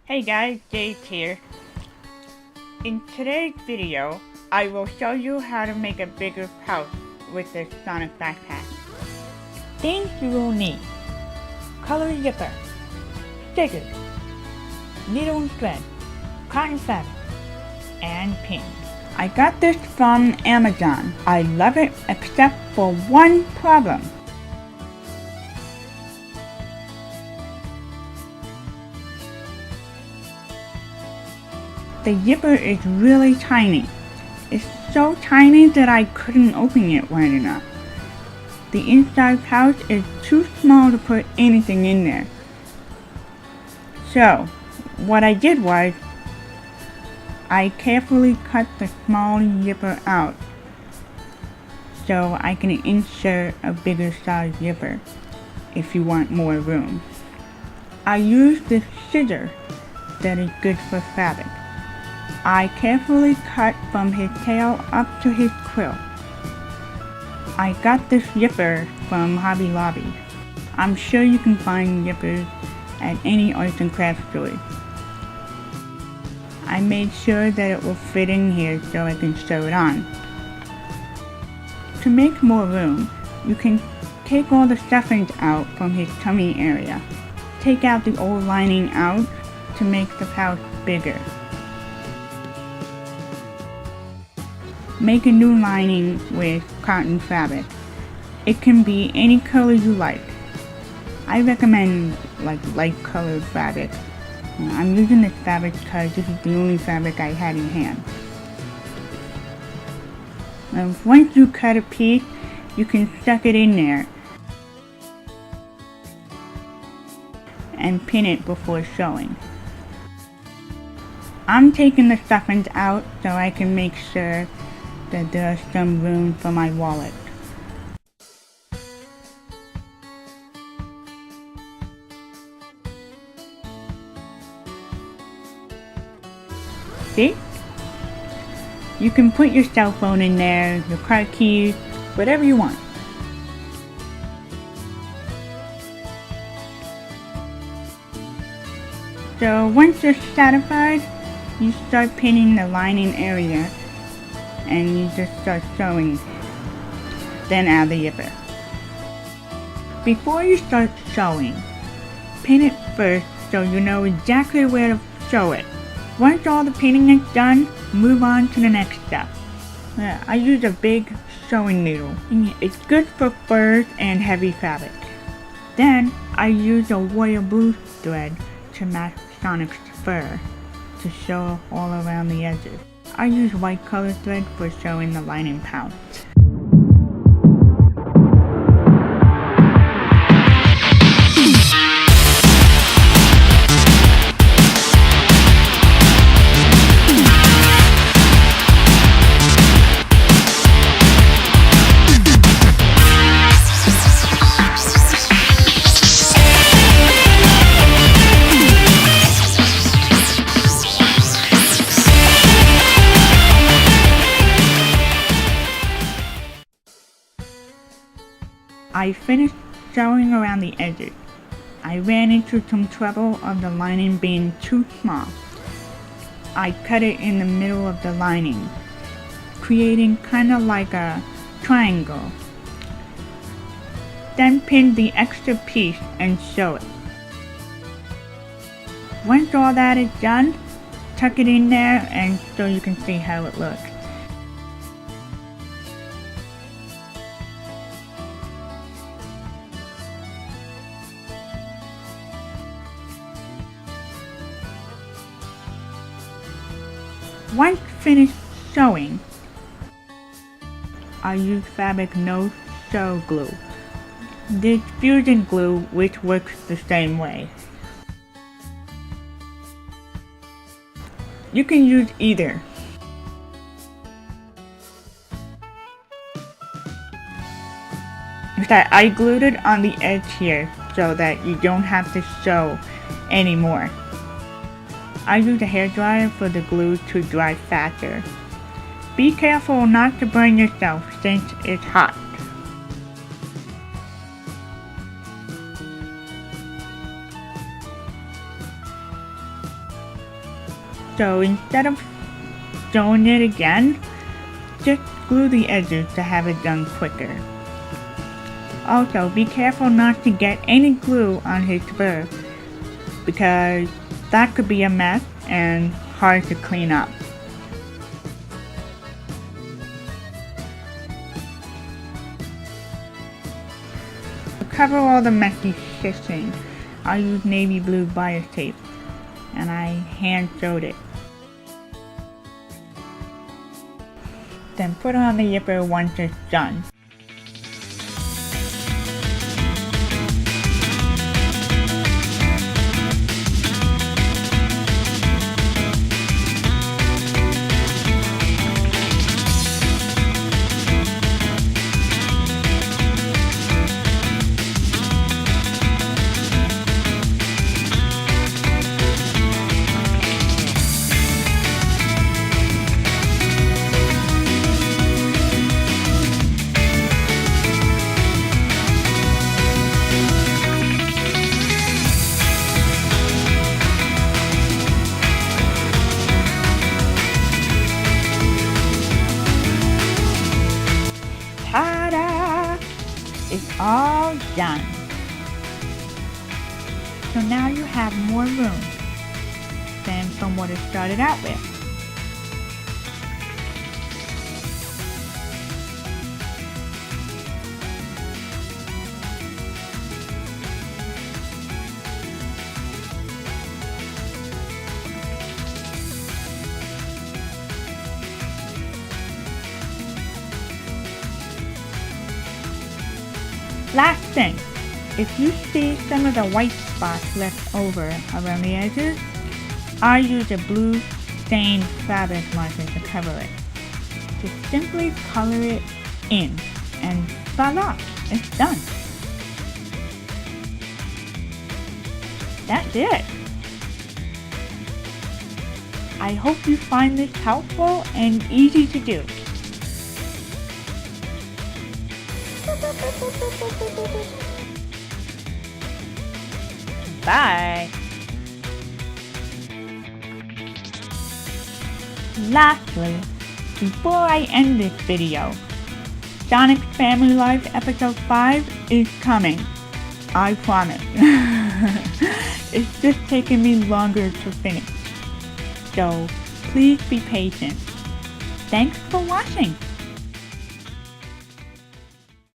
Hey guys, Dave here. In today's video, I will show you how to make a bigger pouch with this Sonic backpack. Things you will need: color zipper, stickers, needle and thread, cotton fabric, and pins. I got this from Amazon. I love it except for one problem. The zipper is really tiny. It's so tiny that I couldn't open it right enough. The inside pouch is too small to put anything in there. So, what I did was, I carefully cut the small zipper out so I can insert a bigger size zipper if you want more room. I used this scissor that is good for fabric. I carefully cut from his tail up to his quill. I got this zipper from Hobby Lobby. I'm sure you can find zippers at any arts and crafts store. I made sure that it will fit in here so I can sew it on. To make more room, you can take all the stuffings out from his tummy area. Take out the old lining out to make the pouch bigger. Make a new lining with cotton fabric. It can be any color you like. I recommend light colored fabric. I'm using this fabric because this is the only fabric I had in hand. Once you cut a piece, you can stuff it in there and pin it before sewing. I'm taking the stuffings out so I can make sure that there's some room for my wallet. See? You can put your cell phone in there, your car keys, whatever you want. So once you're satisfied, you start pinning the lining area and you just start sewing, then add the zipper. Before you start sewing, pin it first so you know exactly where to sew it. Once all the pinning is done, move on to the next step. I use a big sewing needle. It's good for furs and heavy fabric. Then I use a royal blue thread to match Sonic's fur to sew all around the edges. I use white color thread for sewing the lining pouch. I finished sewing around the edges. I ran into some trouble of the lining being too small. I cut it in the middle of the lining, creating kind of like a triangle. Then pin the extra piece and sew it. Once all that is done, tuck it in there and so you can see how it looks. Once finished sewing, I use fabric no sew glue. There's fusion glue which works the same way. You can use either. In fact, I glued it on the edge here so that you don't have to sew anymore. I use a hairdryer for the glue to dry faster. Be careful not to burn yourself since it's hot. So instead of sewing it again, just glue the edges to have it done quicker. Also, be careful not to get any glue on his fur, because that could be a mess and hard to clean up. To cover all the messy stitching, I used navy blue bias tape, and I hand sewed it. Then put on the zipper once it's done. Ta-da! It's all done. So now you have more room than from what it started out with. Last thing, if you see some of the white spots left over around the edges, I use a blue stained fabric marker to cover it. Just simply color it in and voila, it's done. That's it. I hope you find this helpful and easy to do. Bye. Lastly, before I end this video, Sonic's Family Life Episode 5 is coming. I promise. It's just taking me longer to finish. So, please be patient. Thanks for watching.